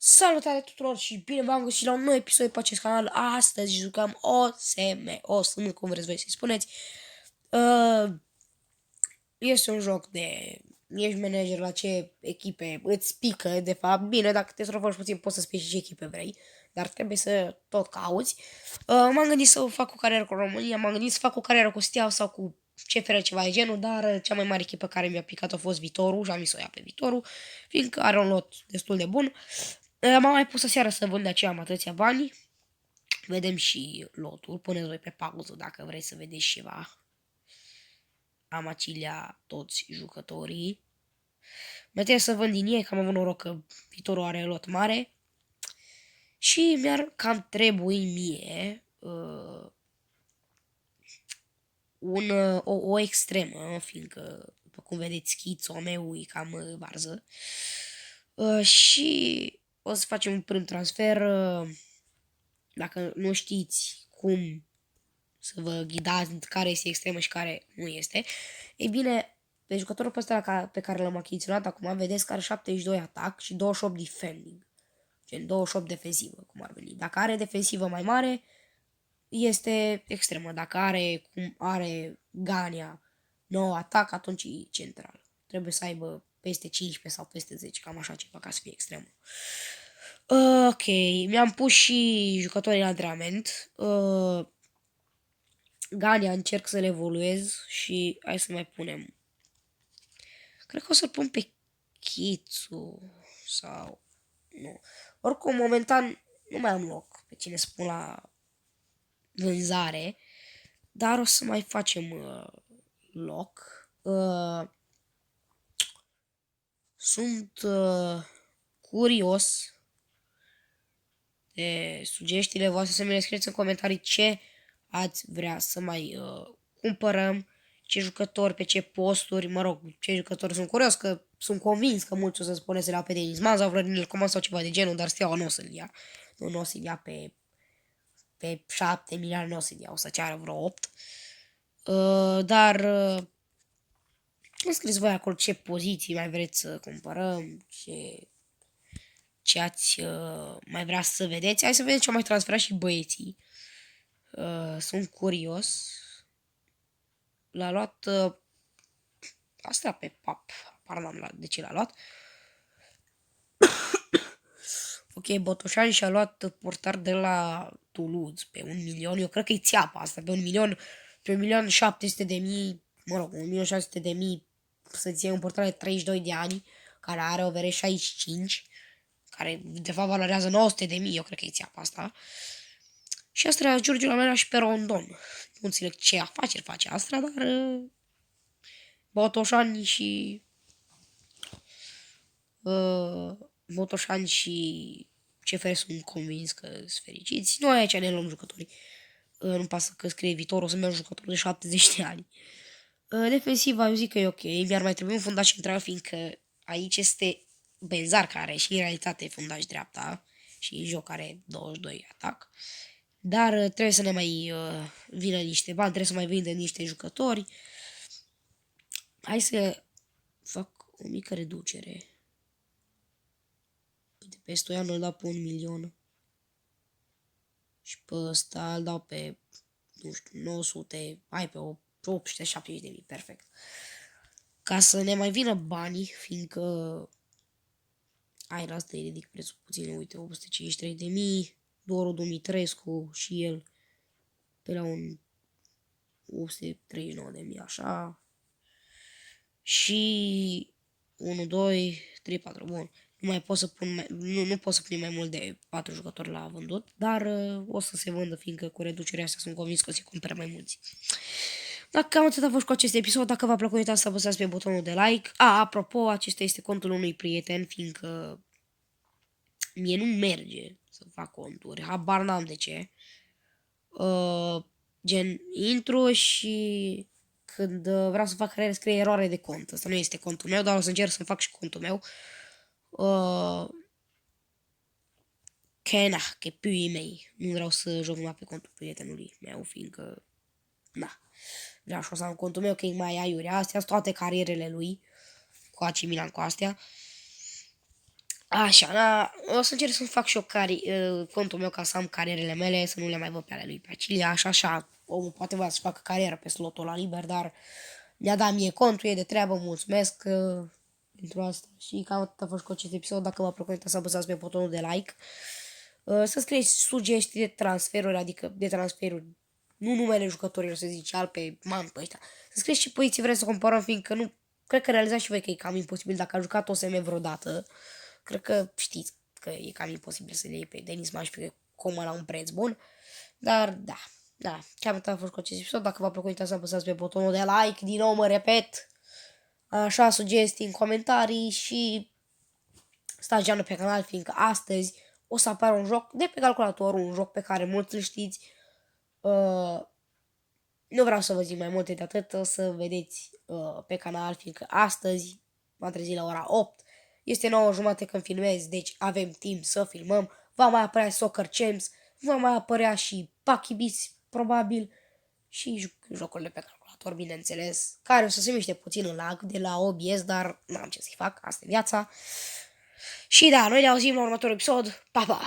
Salutare tuturor și bine v-am găsit la un nou episod pe acest canal. Astăzi jucăm OSM, cum vreți voi să-i spuneți. Este un joc de ești manager la ce echipe îți pică, de fapt. Bine, dacă te strofăși puțin poți să spui și ce echipe vrei, dar trebuie să tot cauți. M-am gândit să fac o carieră cu România, m-am gândit să fac o carieră cu Steaua sau cu CFR, ceva de genul, dar cea mai mare echipă care mi-a picat a fost Viitorul și am zis să o ia pe Viitorul, fiindcă are un lot destul de bun. M-am mai pus aseară să vând, de aceea am atâția bani. Vedem și lotul. Puneți voi pe pauză dacă vreți să vedeți ceva. Am acilea toți jucătorii. Mai trebuie să vând din ei, că am avut noroc că Viitorul are lot mare. Și mi-ar cam trebui mie o extremă, fiindcă, după cum vedeți, schițul meu e cam varză. Și o să facem un prim transfer. Dacă nu știți cum să vă ghidați care este extremă și care nu este, ei bine, pe jucătorul ăsta pe care l-am achiziționat acum, vedeți că are 72 atac și 28 defending. Gen 28 defensivă, cum ar veni. Dacă are defensivă mai mare, este extremă. Dacă are Gania 9 atac, atunci e central. Trebuie să aibă peste 15 sau peste 10, cam așa ceva, ca să fie extremă. Ok, mi-am pus și jucătorii în antrenament. Gania încerc să le evoluez și hai să mai punem. Cred că o să-l pun pe Chițu sau nu. Oricum, momentan nu mai am loc pe cine să pun la vânzare, dar o să mai facem loc. Sunt curios de sugestiile voastre, să mi le scrieți în comentarii ce ați vrea să mai cumpărăm, ce jucători, pe ce posturi, mă rog, ce jucători. Sunt curios, că sunt convins că mulți o să spuneți la pe Denis Man sau Vladimir Coman sau ceva de genul, dar Steaua nu o să-l ia. Nu o să-l ia pe 7 milioane, nu o să-l ia, o să ceară vreo 8. Dar îmi scrieți voi acolo ce poziții mai vreți să cumpărăm, ce ați mai vrea să vedeți. Hai să vedem ce au mai transferat și băieții. Sunt curios. L-a luat asta pe pap. Pardon, de ce l-a luat? Ok, Botoșani și-a luat portar de la Toulouse pe 1 milion. Eu cred că e țeapa asta, pe 1 milion, pe 1.700.000, mă rog, 1.600.000 să-ți iei un portar de 32 de ani, care are o VR 65, care de fapt valorează 900.000, eu cred că e țeapa asta. Și asta era Giurgiu la mea și pe Rondon. Nu înțeleg ce afaceri face asta, dar Botoșani și Botoșani și CFR sunt convins că sunt fericiți. Noi aici ne luăm jucătorii. Nu pasă că scrie Viitor, o să-mi iau jucători de 70 de ani. Defensiva, eu zic că e ok. Mi-ar mai trebui un fundaș central, fiindcă aici este Benzar, care are și în realitate fundaș dreapta și în joc are 22 atac. Dar trebuie să ne mai vină niște bani, trebuie să mai vindem niște jucători. Hai să fac o mică reducere. Uite, pe Stoian îl dau pe 1 milion. Și pe ăsta îl dau pe, nu știu, 900, hai pe 870 de mii, perfect. Ca să ne mai vină banii, fiindcă aia asta îi ridic prețul puțin, uite, 853 de mii, Doru Dumitrescu și el pe la un 839 de mii, așa. Și 1, 2, 3, 4, bun. Nu mai pot să pun nu pot să pun mai mult de 4 jucători la vândut, dar o să se vândă, fiindcă cu reducerea asta sunt convins că o să cumpere mai mulți. Dacă cam atât a fost cu acest episod, dacă v-a plăcut, uitați să apăsați pe butonul de like. Apropo, acesta este contul unui prieten, fiindcă mie nu merge să fac conturi, habar n-am de ce. Gen, intru și când vreau să fac carieră scrie eroare de cont. Asta nu este contul meu, dar o să încerc să fac și contul meu. Că puii mei. Nu vreau să joc numai pe contul prietenului meu, fiindcă vreau și o să am contul meu, că e mai aiurea. Astea sunt toate carierele lui, cu AC Milan, cu astea. Așa, da, o să încerc să fac și eu contul meu ca să am carierele mele, să nu le mai văd pe ale lui pe Acilia, așa, omul poate vrea să facă carieră pe slotul la liber, dar mi-a dat mie contul, e de treabă, mulțumesc pentru asta. Și cam atât a fost cu acest episod, dacă v-a plăcut, să apăsați pe butonul de like, să scrieți sugestii de transferuri, adică de transferuri, nu numele jucătorilor, să zice, al pe man, pe ăștia. Să scrieți ce poziții vreți să comparăm, fiindcă nu, cred că realizați și voi că e cam imposibil dacă a jucat OSM vreodată. Cred că știți că e cam imposibil să le iei pe Denis Maș pe Coma la un preț bun. Dar da, cam atât a fost cu acest episod. Dacă v-a plăcut, uitați să apăsați pe butonul de like. Din nou mă repet. Așa, sugestii în comentarii și stați geană pe canal, fiindcă astăzi o să apară un joc de pe calculator, un joc pe care mulți îl știți. Nu vreau să vă zic mai multe de atât, o să vedeți pe canal, fiindcă astăzi m-am trezit la ora 8. Este 9:30 când filmez, deci avem timp să filmăm. Va mai apărea Soccer Champs, va mai apărea și Paki Beats, probabil, și jocurile pe calculator, bineînțeles, care o să se miște puțin în lag de la OBS, dar n-am ce să-i fac, asta e viața. Și da, noi ne auzim la următorul episod. Pa, pa!